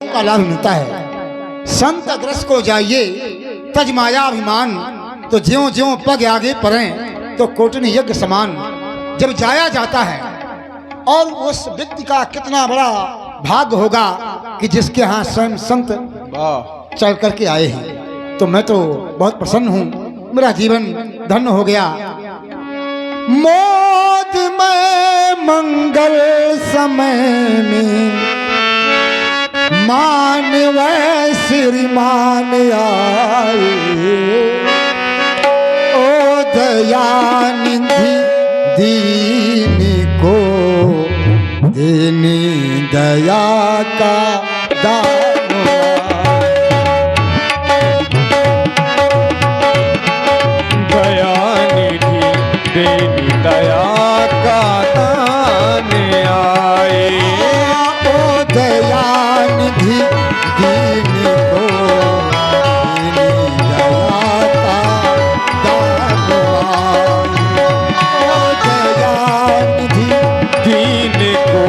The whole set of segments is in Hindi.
का लाभ मिलता है। संत अग्रस को जाइए तज माया अभिमान, तो ज्यों ज्यों पग आगे पड़ें तो कोटन यज्ञ समान। जब जाया जाता है और उस व्यक्ति का कितना बड़ा भाग्य होगा कि जिसके यहाँ स्वयं संत चल करके आए हैं। तो मैं तो बहुत प्रसन्न हूँ, मेरा जीवन धन्य हो गया। मोद में मंगल समय में मानव श्रीमान आए, ओ दयानिधि दीन को देनी दया का दान। दयानिधि देनी दया का दान आए, ओ दयानिधि दीन को देनी दया का दान आए, ओ दयानिधि दीन को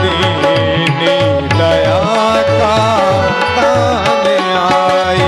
देने दया का दान आए।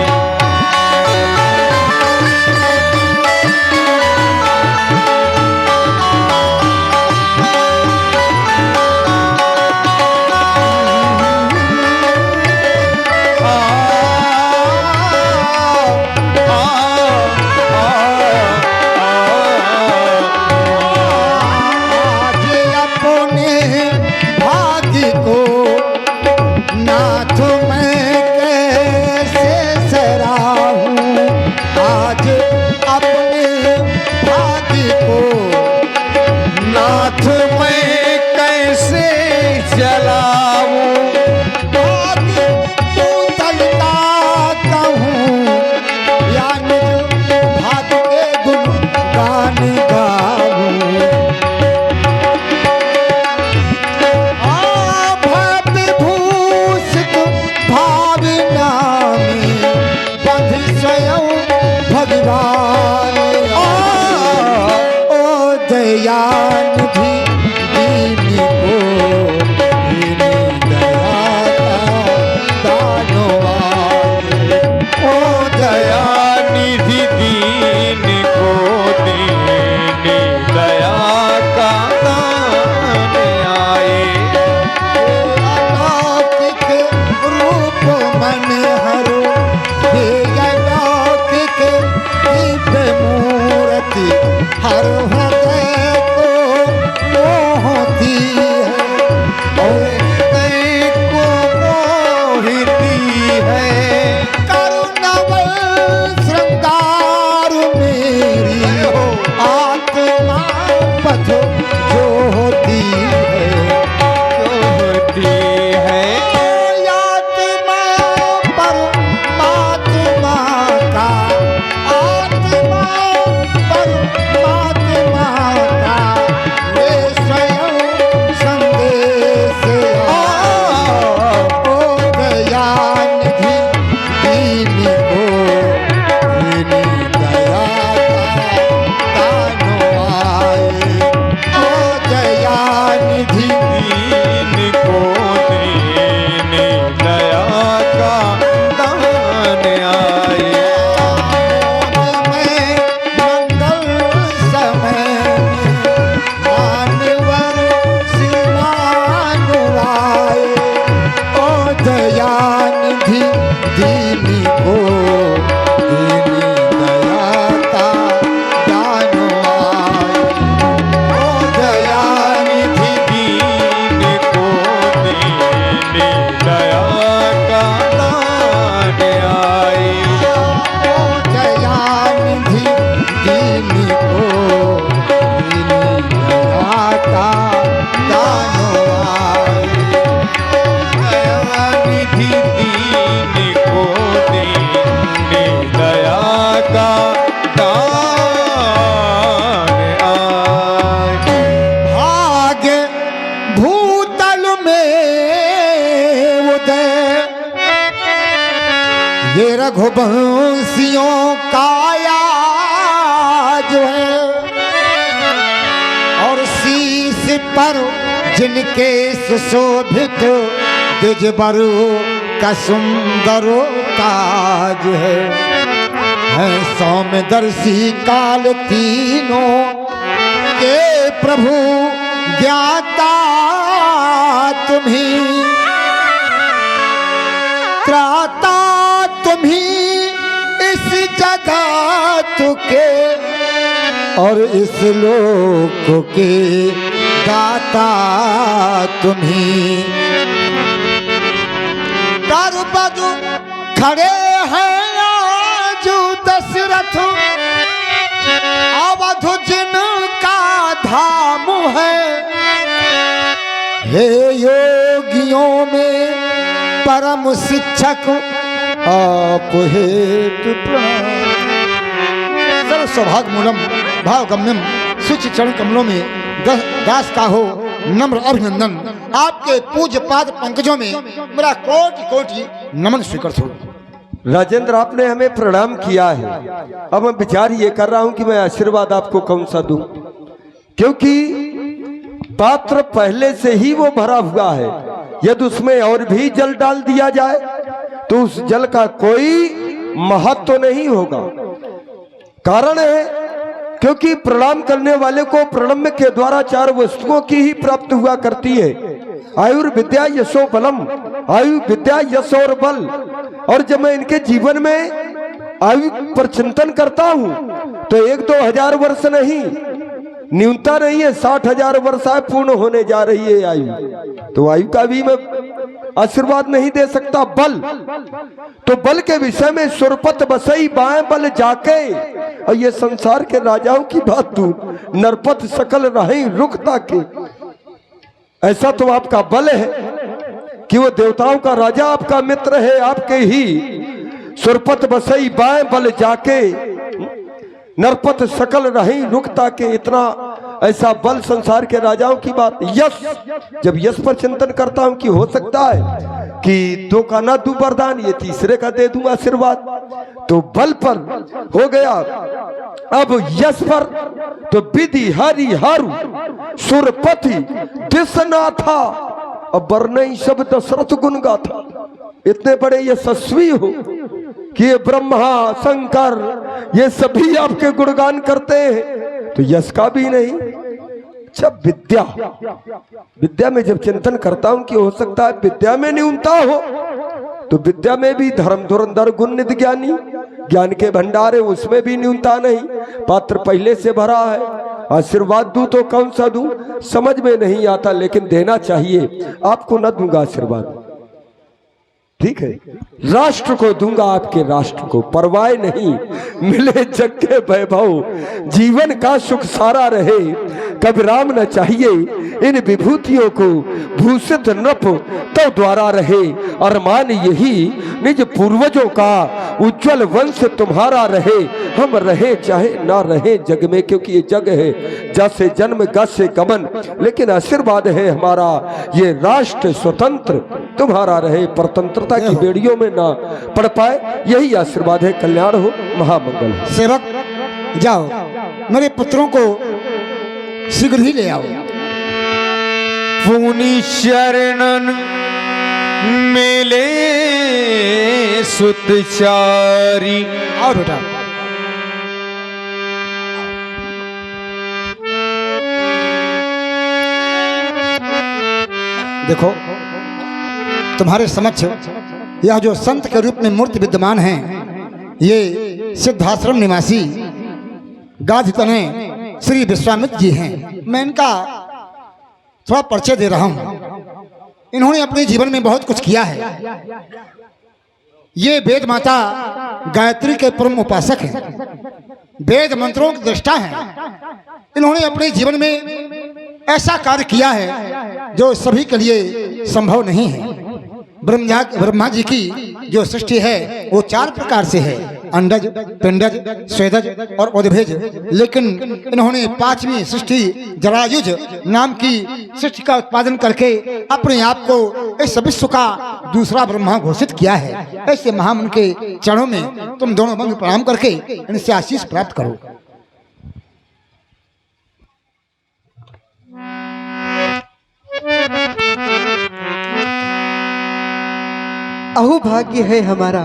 नाथ मैं कैसे चलाऊं, भाग्य तू तलता कहूँ, या निज भाग्य के गुण गान गाऊं। भूषित भावना में बंध स्वयं भगवान, ओ दयानिधि दीन को देनी दया का दान आए, ओ दयानिधि दीन को देने दया का दान आए। अलौकिक रूप मन हरो, हे अलौकिक दिव्य मूर्ति हर हृदय को मोहती है, और हृदय को मोहिती है। करुणवल श्रृंगार मेरी आत्मा पथ जो होती है, जो होती है। आत्मा परमात्मा का, आत्मा परमात्मा का वे स्वयं संदेश ओ दयानिधि दीन को देनी दया का दान आए, ओ दयानिधि दीन को देने दया का दान आए। में मंगल समय में मानवर श्रीमान आए, ओ दयानिधि दीन को देनी दया का दान आए, ओ दयानिधि दीन को देने दया का दान आए। ओ दयानिधि दीन को देनी दया का दान आए, दयानिधि दीन को देने दया का दान आए। भाग्य भूतल में उदय ये रघुवंशियों का आज है, और शीश पर जिनके सुशोभित द्विज बरु का सुंदरो ताज है सौम्यदर्शी काल तीनों के प्रभु ज्ञाता तुम्ही त्राता तुम्ही इस जगत के और इस लोक के दाता तुम्ही। दरबद खड़े हैं आज दशरथ अवध जिनका धाम है हे योगियों में परम शिक्षक आप हेतु सर्व सौभाग्य मूलम भावगम्यम शुचि चरण कमलों में दास का हो नम्र अभिनंदन। आपके पूज्य पाद पंकजों में मेरा कोटि कोटि नमन स्वीकृत हो। राजेंद्र, आपने हमें प्रणाम किया है। अब मैं विचार ये कर रहा हूं कि मैं आशीर्वाद आपको कौन सा दूं, क्योंकि पात्र पहले से ही वो भरा हुआ है। यदि उसमें और भी जल डाल दिया जाए तो उस जल का कोई महत्व नहीं होगा। कारण है क्योंकि प्रणाम करने वाले को प्रणम्य के द्वारा चार वस्तुओं की ही प्राप्त हुआ करती है। आयुर्विद्या यशो बलम, आयु विद्या यश और बल। और जब मैं इनके जीवन में आयु पर चिंतन करता हूं तो 1-2 हजार वर्ष नहीं, न्यूनता नहीं है, 60,000 वर्ष पूर्ण होने जा रही है आयु। तो आयु का भी मैं आशीर्वाद नहीं दे सकता। बल, तो बल के विषय में सुरपत बसई बाएं बल जाके, और ये संसार के राजाओं की बात तू नरपत सकल रहे रुकता के। ऐसा तो आपका बल है कि वो देवताओं का राजा आपका मित्र है, आपके ही सुरपत बसई बाएं बल जाके नरपत सकल रही रुकता के। इतना ऐसा बल संसार के राजाओं की बात। यश, जब यश पर चिंतन करता हूं कि हो सकता है कि 2 का ना दूं वरदान, ये तीसरे का दे दूं आशीर्वाद, तो बल पर हो गया। अब यश पर तो विधि हरि हारु सुरपति दिशनाथा, अब वर्णई सब दशरथ गुण गाथा। इतने बड़े यशस्वी हो कि ये ब्रह्मा शंकर ये सभी आपके गुणगान करते हैं, तो यश का भी नहीं। अच्छा, विद्या, विद्या में जब चिंतन करता हूं कि हो सकता है विद्या में न्यूनता हो, तो विद्या में भी धर्म धुरंधर गुण निधि ज्ञानी, ज्ञान के भंडार है, उसमें भी न्यूनता नहीं। पात्र पहले से भरा है। आशीर्वाद दूं तो कौन सा दूं समझ में नहीं आता, लेकिन देना चाहिए। आपको न दूंगा आशीर्वाद, ठीक है, राष्ट्र को दूंगा, आपके राष्ट्र को। परवाह नहीं मिले जग के वैभव, जीवन का सुख सारा रहे, कभी राम न चाहिए इन विभूतियों को, भूषित नृप तो द्वारा रहे। अरमान यही निज पूर्वजों का, उज्जवल वंश तुम्हारा रहे। हम रहे चाहे ना रहे जग में, क्योंकि ये जग है जैसे जन्म गसे गमन, लेकिन आशीर्वाद है हमारा ये राष्ट्र स्वतंत्र तुम्हारा रहे, परतंत्रता की बेड़ियों में ना पड़ पाए। यही आशीर्वाद है, कल्याण हो, महामंगल हो। सेवक जाओ, मेरे पुत्रों को शीघ्र ही ले आओ। पुनि शरणन मिले सुतचारी। आओ बेटा। देखो, तुम्हारे समक्ष यह जो संत के रूप में मूर्ति विद्यमान है, ये सिद्धाश्रम निवासी गाधी तने श्री विश्वामित्र जी हैं। मैं इनका थोड़ा परिचय दे रहा हूं। इन्होंने अपने जीवन में बहुत कुछ किया है। ये वेद माता गायत्री के परम उपासक हैं, वेद मंत्रों के दृष्टा हैं। इन्होंने अपने जीवन में ऐसा कार्य किया है जो सभी के लिए संभव नहीं है। ब्रह्मा जी की जो सृष्टि है वो 4 प्रकार से है, अंडज, पिंडज, स्वेदज और उद्भिज। लेकिन इन्होंने 5वीं सृष्टि जरायुज नाम की सृष्टि का उत्पादन करके अपने आप को इस विश्व का दूसरा ब्रह्मा घोषित किया है। ऐसे महामन के चरणों में तुम दोनों बंद प्रणाम करके इनसे आशीष प्राप्त करो। अहो भाग्य है हमारा,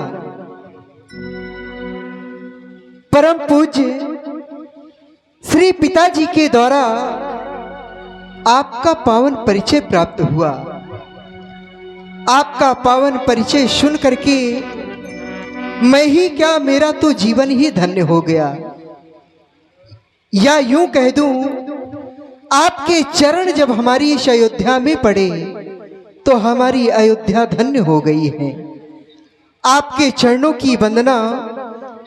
परम पूज्य श्री पिताजी के द्वारा आपका पावन परिचय प्राप्त हुआ। आपका पावन परिचय सुन करके मैं ही क्या, मेरा तो जीवन ही धन्य हो गया। या यूं कह दूं, आपके चरण जब हमारी इस अयोध्या में पड़े तो हमारी अयोध्या धन्य हो गई है। आपके चरणों की वंदना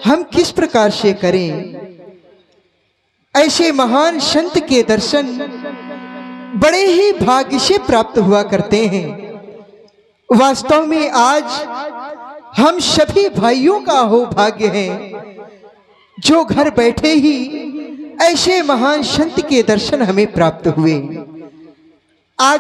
हम किस प्रकार से करें। ऐसे महान संत के दर्शन बड़े ही भाग्य से प्राप्त हुआ करते हैं। वास्तव में आज हम सभी भाइयों का हो भाग्य है जो घर बैठे ही ऐसे महान संत के दर्शन हमें प्राप्त हुए।